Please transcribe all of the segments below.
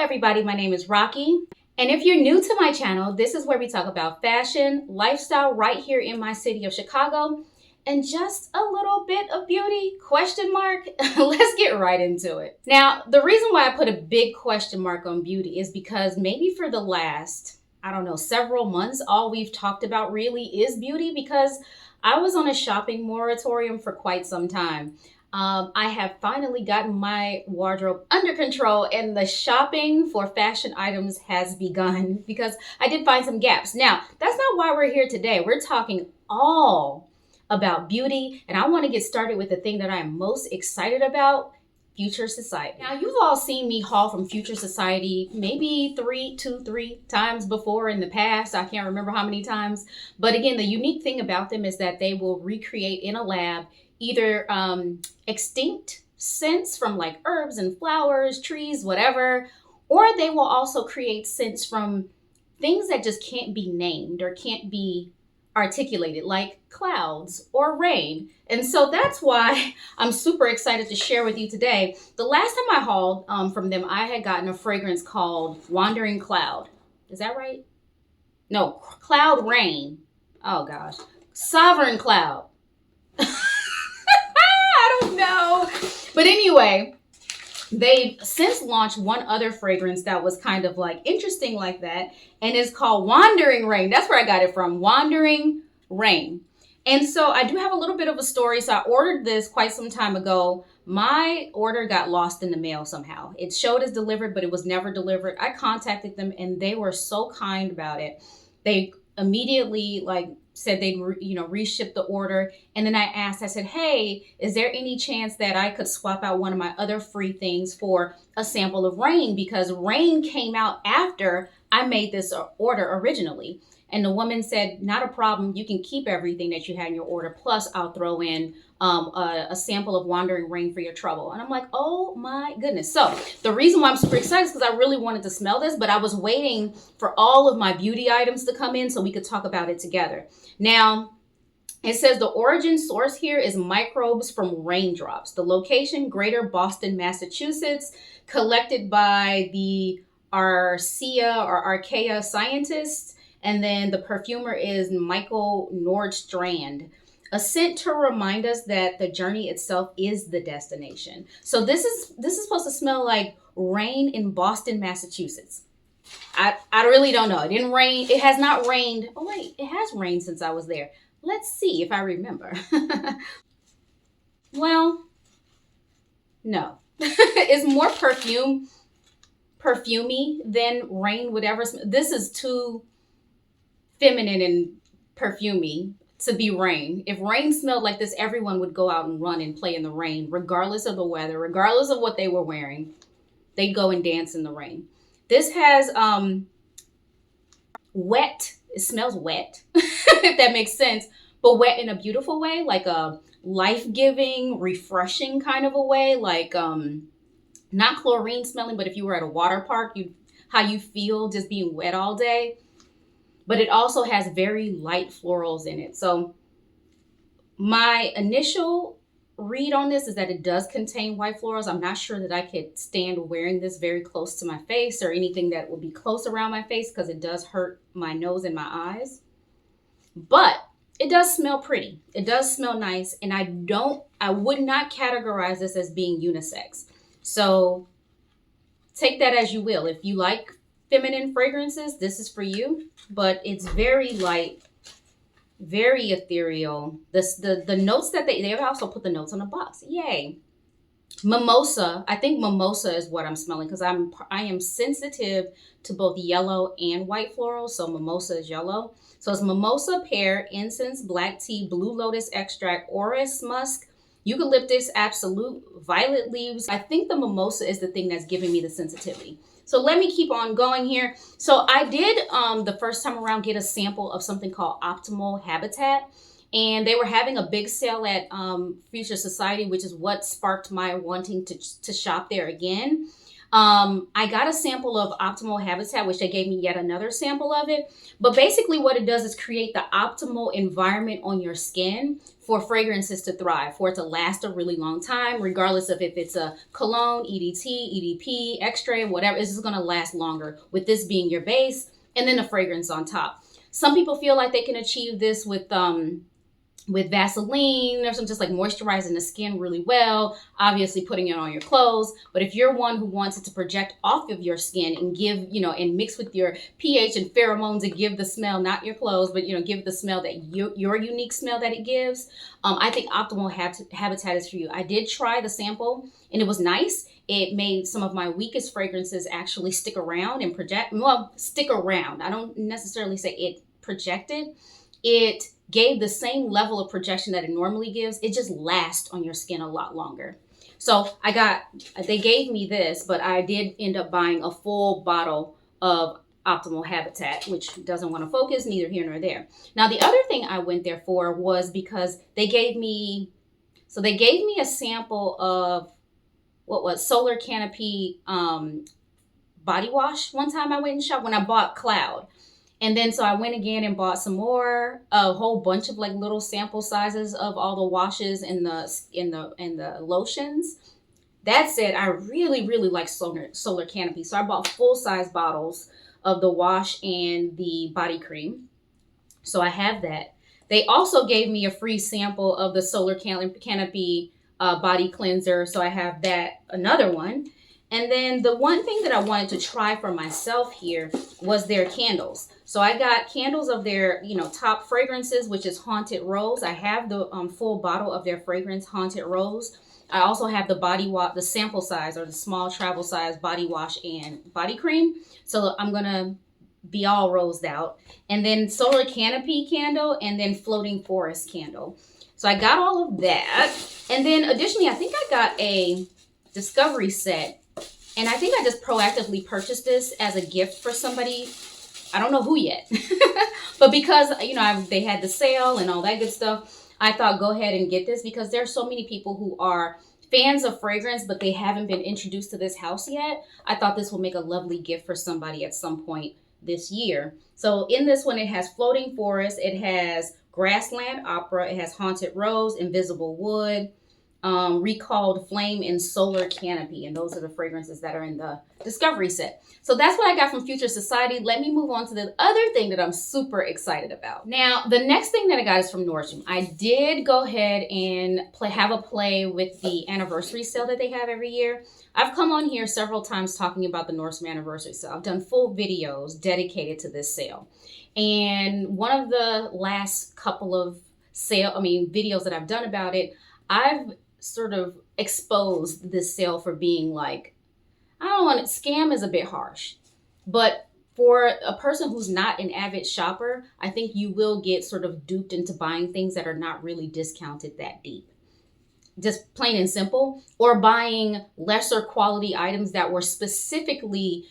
everybody, my name is Rocky. And if you're new to my channel, this is where we talk about fashion, lifestyle right here in my city of Chicago, and just a little bit of beauty, question mark. Let's get right into it. Now, the reason why I put a big question mark on beauty is because maybe for the last, several months, all we've talked about really is beauty because I was on a shopping moratorium for quite some time. I have finally gotten my wardrobe under control and the shopping for fashion items has begun because I did find some gaps. Now, that's not why we're here today. We're talking all about beauty, and I want to get started with the thing that I'm most excited about, Future Society. Now, you've all seen me haul from Future Society maybe three times before in the past. I can't remember how many times. But again, the unique thing about them is that they will recreate in a lab either extinct scents from like herbs and flowers, trees, whatever, or they will also create scents from things that just can't be named or can't be articulated, like clouds or rain. And so that's why I'm super excited to share with you today. The last time I hauled from them, I had gotten a fragrance called Wandering Cloud. Is that right? No, Cloud Rain. Oh gosh. Sovereign Cloud. I don't know. But anyway, they've since launched one other fragrance that was kind of like interesting like that. And it's called Wandering Rain. That's where I got it from. Wandering Rain. And so I do have a little bit of a story. So I ordered this quite some time ago. My order got lost in the mail somehow. It showed as delivered, but it was never delivered. I contacted them and they were so kind about it. They immediately said they'd reship the order. And then I said, hey, is there any chance that I could swap out one of my other free things for a sample of Rain? Because Rain came out after I made this order originally. And the woman said, not a problem. You can keep everything that you had in your order. Plus, I'll throw in a sample of Wandering Rain for your trouble. And I'm like, oh my goodness. So the reason why I'm super excited is because I really wanted to smell this, but I was waiting for all of my beauty items to come in so we could talk about it together. Now, it says the origin source here is Microbes from Raindrops. The location, Greater Boston, Massachusetts, collected by the Archaea scientists. And then the perfumer is Michael Nordstrom. A scent to remind us that the journey itself is the destination. So this is supposed to smell like rain in Boston, Massachusetts. I really don't know. It didn't rain. It has not rained. Oh wait, it has rained since I was there. Let's see if I remember. Well, no. It's more perfumey than rain would ever smell. This is too feminine and perfumey to be rain. If rain smelled like this, everyone would go out and run and play in the rain, regardless of the weather, regardless of what they were wearing. They'd go and dance in the rain. This has wet. It smells wet, if that makes sense, but wet in a beautiful way, like a life-giving, refreshing kind of a way, like not chlorine smelling, but if you were at a water park, how you feel just being wet all day. But it also has very light florals in it. So my initial read on this is that it does contain white florals. I'm not sure that I could stand wearing this very close to my face or anything that will be close around my face because it does hurt my nose and my eyes. But it does smell pretty. It does smell nice. And I would not categorize this as being unisex. So take that as you will. If you like feminine fragrances, this is for you, but it's very light, very ethereal. The notes that they also put the notes on the box. Yay. Mimosa. I think mimosa is what I'm smelling because I am sensitive to both yellow and white florals. So mimosa is yellow. So it's mimosa, pear, incense, black tea, blue lotus extract, orris musk, eucalyptus, absolute, violet leaves. I think the mimosa is the thing that's giving me the sensitivity. So let me keep on going here. So I did the first time around get a sample of something called Optimal Habitat. And they were having a big sale at Future Society, which is what sparked my wanting to shop there again. I got a sample of Optimal Habitat, which they gave me yet another sample of it. But basically what it does is create the optimal environment on your skin for fragrances to thrive, for it to last a really long time, regardless of if it's a cologne, EDT, EDP, X-ray, whatever. It's just going to last longer with this being your base and then the fragrance on top. Some people feel like they can achieve this with Vaseline or something, just like moisturizing the skin really well, obviously putting it on your clothes. But if you're one who wants it to project off of your skin and give, and mix with your pH and pheromones and give the smell, not your clothes, but, give the smell that your unique smell that it gives, I think Optimal Habitat is for you. I did try the sample and it was nice. It made some of my weakest fragrances actually stick around and stick around. I don't necessarily say it projected. It gave the same level of projection that it normally gives. It just lasts on your skin a lot longer. So they gave me this, but I did end up buying a full bottle of Optimal Habitat, which doesn't want to focus, neither here nor there. Now, the other thing I went there for was because they gave me a sample of what was Solar Canopy body wash one time I went and shopped when I bought Cloud. And then so I went again and bought some more, a whole bunch of like little sample sizes of all the washes and the lotions. That said, I really, really like Solar Canopy. So I bought full-size bottles of the wash and the body cream. So I have that. They also gave me a free sample of the Solar Canopy body cleanser. So I have that, another one. And then the one thing that I wanted to try for myself here was their candles. So I got candles of their, top fragrances, which is Haunted Rose. I have the full bottle of their fragrance, Haunted Rose. I also have the sample size or the small travel size body wash and body cream. So I'm going to be all rosed out. And then Solar Canopy candle and then Floating Forest candle. So I got all of that. And then additionally, I think I got a discovery set. And I think I just proactively purchased this as a gift for somebody. I don't know who yet. But because, they had the sale and all that good stuff, I thought go ahead and get this because there are so many people who are fans of fragrance, but they haven't been introduced to this house yet. I thought this will make a lovely gift for somebody at some point this year. So in this one, it has Floating Forest. It has Grassland Opera. It has Haunted Rose, Invisible Wood, Recalled Flame, and Solar Canopy. And those are the fragrances that are in the discovery set. So that's what I got from Future Society. Let me move on to the other thing that I'm super excited about. Now, the next thing that I got is from Nordstrom. I did go ahead and have a play with the anniversary sale that they have every year. I've come on here several times talking about the Nordstrom anniversary sale. I've done full videos dedicated to this sale. And one of the last couple of videos that I've done about it, I've sort of exposed this sale for being like, scam is a bit harsh, but for a person who's not an avid shopper, I think you will get sort of duped into buying things that are not really discounted that deep. Just plain and simple, or buying lesser quality items that were specifically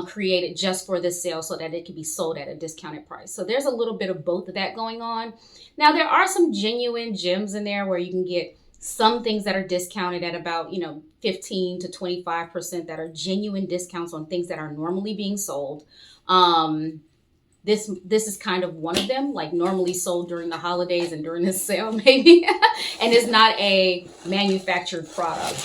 created just for this sale so that it could be sold at a discounted price. So there's a little bit of both of that going on. Now, there are some genuine gems in there where you can get some things that are discounted at about, 15 to 25% that are genuine discounts on things that are normally being sold. This is kind of one of them, like normally sold during the holidays and during this sale maybe, and it's not a manufactured product.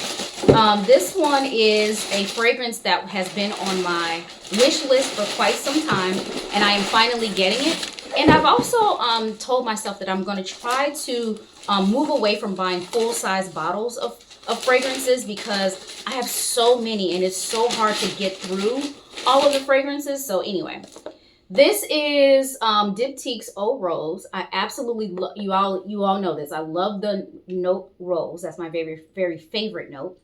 This one is a fragrance that has been on my wish list for quite some time, and I am finally getting it. And I've also told myself that I'm going to try to move away from buying full-size bottles of fragrances because I have so many and it's so hard to get through all of the fragrances. So anyway, this is Diptyque Eau Rose. I absolutely love, you all know this. I love the note rose. That's my very, very favorite note.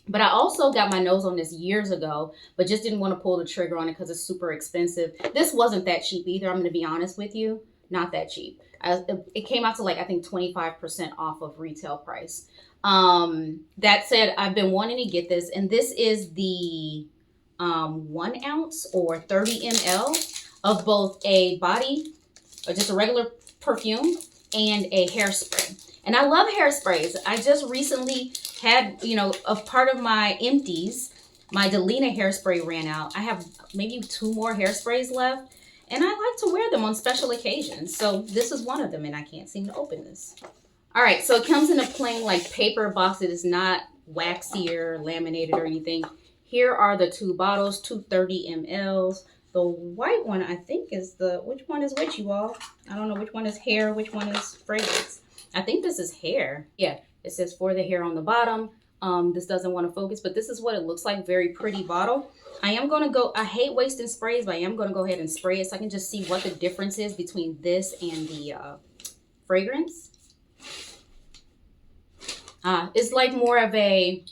But I also got my nose on this years ago, but just didn't want to pull the trigger on it because it's super expensive. This wasn't that cheap either. I'm going to be honest with you. Not that cheap. It came out to like, I think 25% off of retail price. That said, I've been wanting to get this, and this is the 1 ounce or 30 ml of both a body or just a regular perfume and a hairspray. And I love hairsprays. I just recently had, a part of my empties, My Delina hairspray ran out. I have maybe 2 more hairsprays left, and I like to wear them on special occasions. So this is one of them, and I can't seem to open this. All right, so it comes in a plain like paper box. It is not waxy or laminated or anything. Here are the 2 bottles, 230 mLs. The white one, I think, is which one is which, you all? I don't know which one is hair, which one is fragrance. I think this is hair. Yeah, it says for the hair on the bottom. This doesn't want to focus, but this is what it looks like. Very pretty bottle. I hate wasting sprays, but I am going to go ahead and spray it so I can just see what the difference is between this and the fragrance. It's like more of a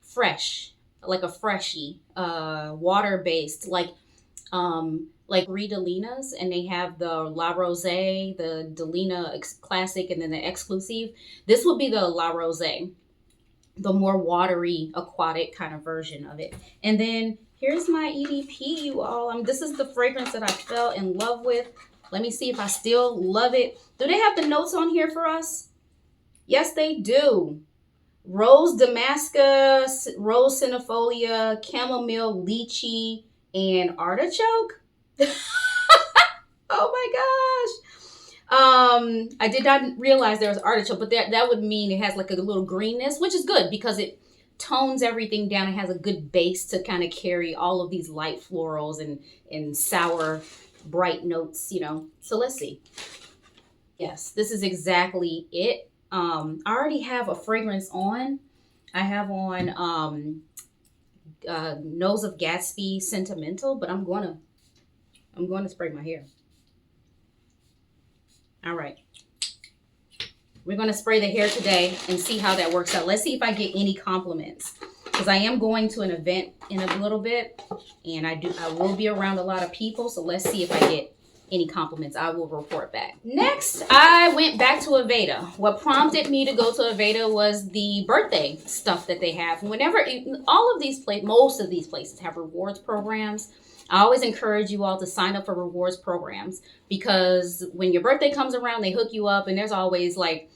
fresh, like a freshy, water-based, like Delina's, and they have the La Rose, the Delina Classic, and then the Exclusive. This will be the La Rose, the more watery, aquatic kind of version of it. And then here's my EDP, you all. This is the fragrance that I fell in love with. Let me see if I still love it. Do they have the notes on here for us? Yes, they do. Rose Damascus, Rose Cinefolia, Chamomile, Lychee, and Artichoke. Oh my gosh. I did not realize there was artichoke, but that would mean it has like a little greenness, which is good because it tones everything down. It has a good base to kind of carry all of these light florals and sour, bright notes, you know. So let's see. Yes, this is exactly it. I already have a fragrance on. I have on Nose of Gatsby Sentimental, but I'm going to spray my hair. All right. We're going to spray the hair today and see how that works out. Let's see if I get any compliments, because I am going to an event in a little bit, and I will be around a lot of people. So let's see if I get any compliments. I will report back. Next, I went back to Aveda. What prompted me to go to Aveda was the birthday stuff that they have. Whenever most of these places have rewards programs. I always encourage you all to sign up for rewards programs, because when your birthday comes around, they hook you up, and there's always like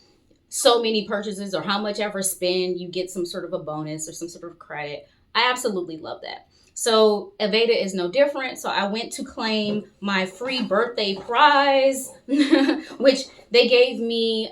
so many purchases, or how much ever spend, you get some sort of a bonus or some sort of credit. I absolutely love that. So Aveda is no different. So I went to claim my free birthday prize, which they gave me.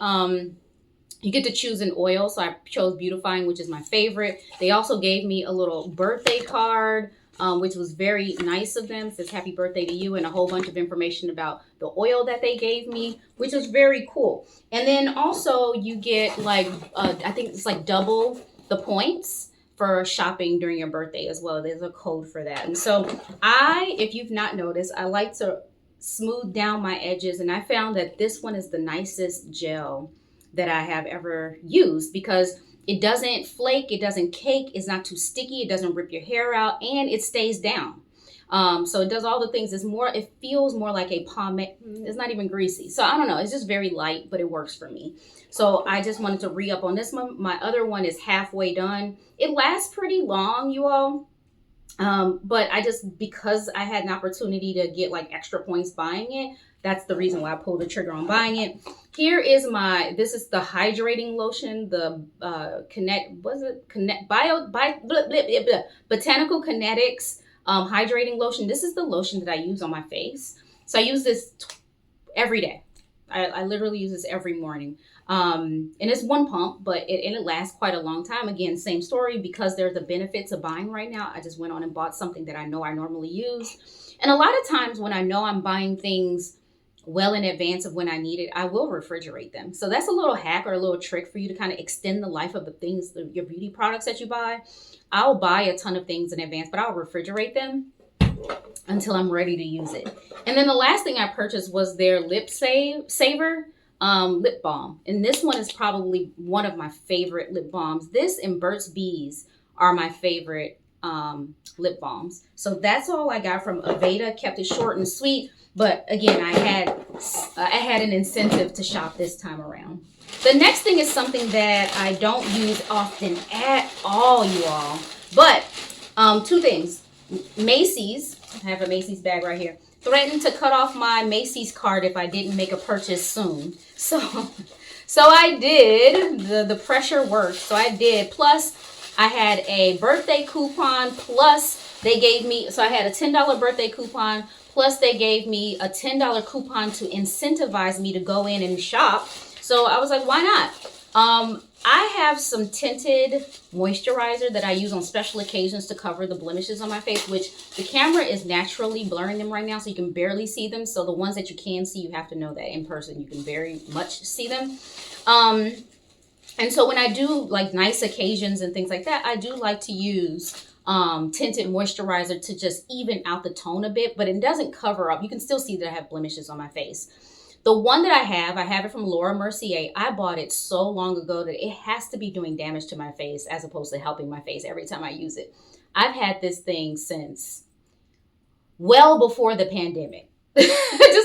You get to choose an oil. So I chose Beautifying, which is my favorite. They also gave me a little birthday card, which was very nice of them. It says happy birthday to you, and a whole bunch of information about the oil that they gave me, which was very cool. And then also you get like, I think it's like double the points for shopping during your birthday as well. There's a code for that. And so if you've not noticed, I like to smooth down my edges, and I found that this one is the nicest gel that I have ever used, because it doesn't flake, it doesn't cake, it's not too sticky, it doesn't rip your hair out, and it stays down. So it does all the things. It feels more like a pomade. It's not even greasy. So I don't know. It's just very light, but it works for me. So I just wanted to re-up on this one. My other one is halfway done. It lasts pretty long, you all. But because I had an opportunity to get like extra points buying it, that's the reason why I pulled the trigger on buying it. Here is this is the hydrating lotion, the Botanical Kinetics hydrating lotion. This is the lotion that I use on my face. So I use this every day. I literally use this every morning. And it's one pump, but it lasts quite a long time. Again, same story, because there's a benefit to buying right now. I just went on and bought something that I know I normally use. And a lot of times when I know I'm buying things well in advance of when I need it, I will refrigerate them. So that's a little hack or a little trick for you to kind of extend the life of the things, your beauty products that you buy. I'll buy a ton of things in advance, but I'll refrigerate them until I'm ready to use it. And then the last thing I purchased was their Lip Saver lip balm. And this one is probably one of my favorite lip balms. This and Burt's Bees are my favorite lip balms. So that's all I got from Aveda. Kept it short and sweet. But again, I had an incentive to shop this time around. The next thing is something that I don't use often at all, you all. But two things. Macy's, I have a Macy's bag right here, threatened to cut off my Macy's card if I didn't make a purchase soon. So I did. The pressure worked. So I did. Plus, I had a birthday coupon plus they gave me, so I had a $10 birthday coupon plus they gave me a $10 coupon to incentivize me to go in and shop. So I was like, why not? I have some tinted moisturizer that I use on special occasions to cover the blemishes on my face, which the camera is naturally blurring them right now, so you can barely see them. So the ones that you can see, you have to know that in person, you can very much see them. And so when I do like nice occasions and things like that, I do like to use tinted moisturizer to just even out the tone a bit, but it doesn't cover up. You can still see that I have blemishes on my face. The one that I have it from Laura Mercier. I bought it so long ago that it has to be doing damage to my face as opposed to helping my face every time I use it. I've had this thing since well before the pandemic, just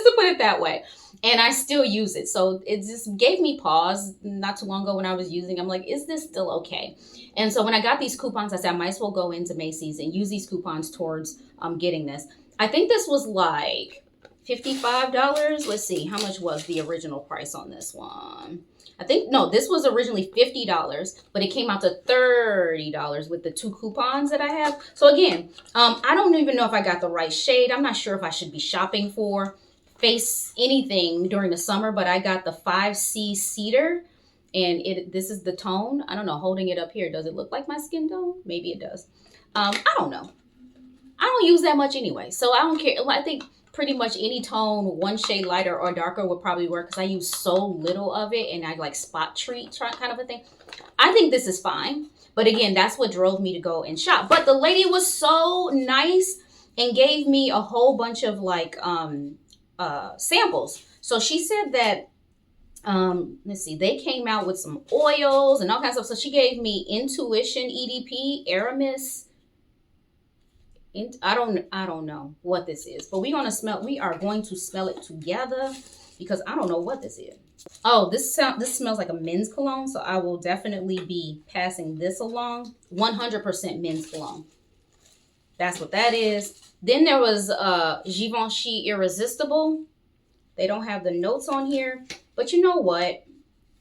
to put it that way. And I still use it. So it just gave me pause not too long ago when I was using. I'm like, is this still okay? And so when I got these coupons, I said, I might as well go into Macy's and use these coupons towards getting this. I think this was like $55. Let's see, how much was the original price on this one? I think, no, this was originally $50, but it came out to $30 with the 2 coupons that I have. So again, I don't even know if I got the right shade. I'm not sure if I should be shopping for face anything during the summer, but I got the 5C Cedar, and this is the tone. I don't know, holding it up here, does it look like my skin tone? Maybe it does. I don't know. I don't use that much anyway, so I don't care. I think pretty much any tone, one shade lighter or darker would probably work because I use so little of it and I like spot treat kind of a thing. I think this is fine. But again, that's what drove me to go and shop. But the lady was so nice and gave me a whole bunch of like samples. So she said that, let's see, they came out with some oils and all kinds of stuff. So she gave me Intuition EDP, Aramis. I don't know what this is, but we are going to smell it together because I don't know what this is. Oh, this smells like a men's cologne, so I will definitely be passing this along. 100% men's cologne. That's what that is. Then there was Givenchy Irresistible. They don't have the notes on here, but you know what?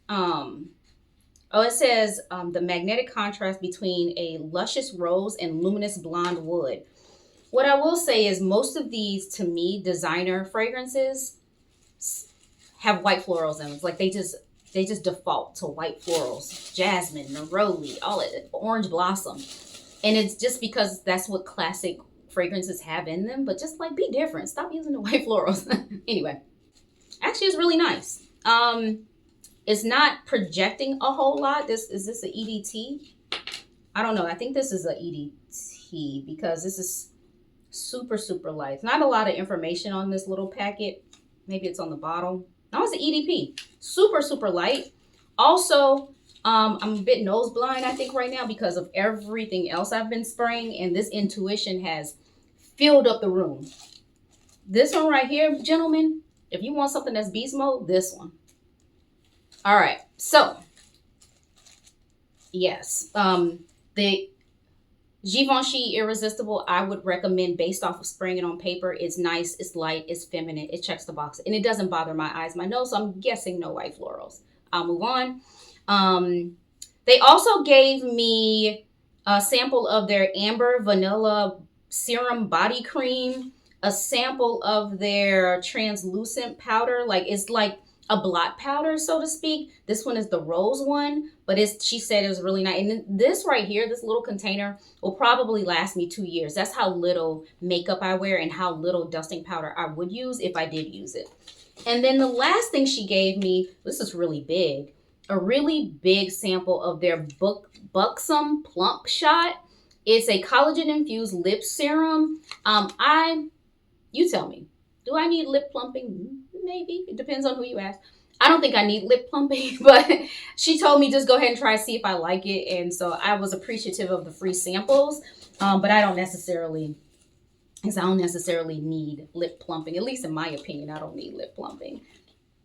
It says the magnetic contrast between a luscious rose and luminous blonde wood. What I will say is most of these, to me, designer fragrances have white florals in them. It's like they just default to white florals. Jasmine, neroli, all of it, orange blossom. And it's just because that's what classic fragrances have in them. But just like be different. Stop using the white florals. Anyway, actually it's really nice. It's not projecting a whole lot. Is this an EDT? I don't know. I think this is an EDT because this is super, super light. Not a lot of information on this little packet. Maybe it's on the bottle. No, it's an EDP. Super, super light. Also, I'm a bit nose blind, I think, right now because of everything else I've been spraying. And this Intuition has filled up the room. This one right here, gentlemen, if you want something that's beast mode, this one. All right. So, yes. The Givenchy Irresistible, I would recommend based off of spraying it on paper. It's nice, it's light, it's feminine, it checks the box, and it doesn't bother my eyes, my nose, so I'm guessing no white florals. I'll move on. They also gave me a sample of their Amber Vanilla Serum Body Cream, a sample of their translucent powder, like it's like a blot powder, so to speak. This one is the rose one, but she said it was really nice. And this right here, this little container will probably last me 2 years. That's how little makeup I wear and how little dusting powder I would use if I did use it. And then the last thing she gave me, this is really big, a really big sample of their Buxom Plump Shot. It's a collagen-infused lip serum. You tell me, do I need lip plumping? Maybe. It depends on who you ask. I don't think I need lip plumping, but she told me just go ahead and try see if I like it. And so I was appreciative of the free samples, but I don't necessarily need lip plumping. At least in my opinion, I don't need lip plumping.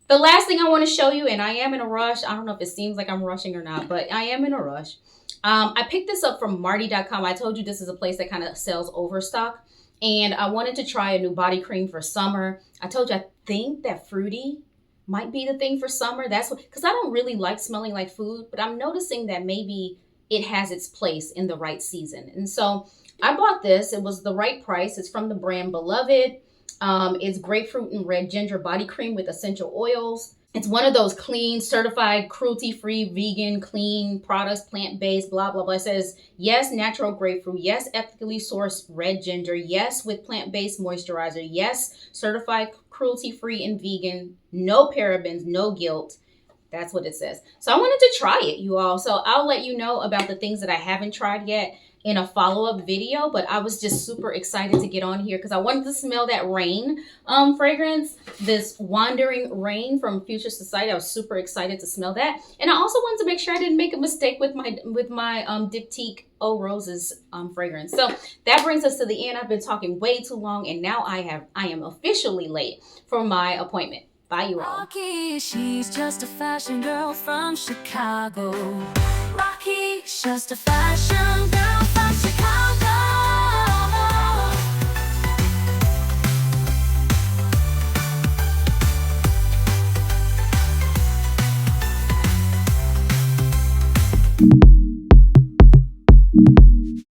The last thing I want to show you, and I am in a rush. I don't know if it seems like I'm rushing or not, but I am in a rush. I picked this up from Marty.com. I told you this is a place that kind of sells overstock. And I wanted to try a new body cream for summer. I told you I think that fruity might be the thing for summer. That's what, because I don't really like smelling like food, but I'm noticing that maybe it has its place in the right season. And so I bought this. It was the right price. It's from the brand Beloved. It's grapefruit and red ginger body cream with essential oils. It's one of those clean, certified, cruelty-free, vegan, clean products, plant-based, blah, blah, blah. It says, yes, natural grapefruit. Yes, ethically sourced red ginger. Yes, with plant-based moisturizer. Yes, certified, cruelty-free and vegan. No parabens, no guilt. That's what it says. So I wanted to try it, you all. So I'll let you know about the things that I haven't tried yet in a follow-up video, but I was just super excited to get on here because I wanted to smell that rain fragrance, this Wandering Rain from Future Society. I was super excited to smell that. And I also wanted to make sure I didn't make a mistake with my Diptyque Eau Roses fragrance. So that brings us to the end. I've been talking way too long, and now I am officially late for my appointment. Bye, you all. Rocky, she's just a fashion girl from Chicago. Rocky, just a fashion girl.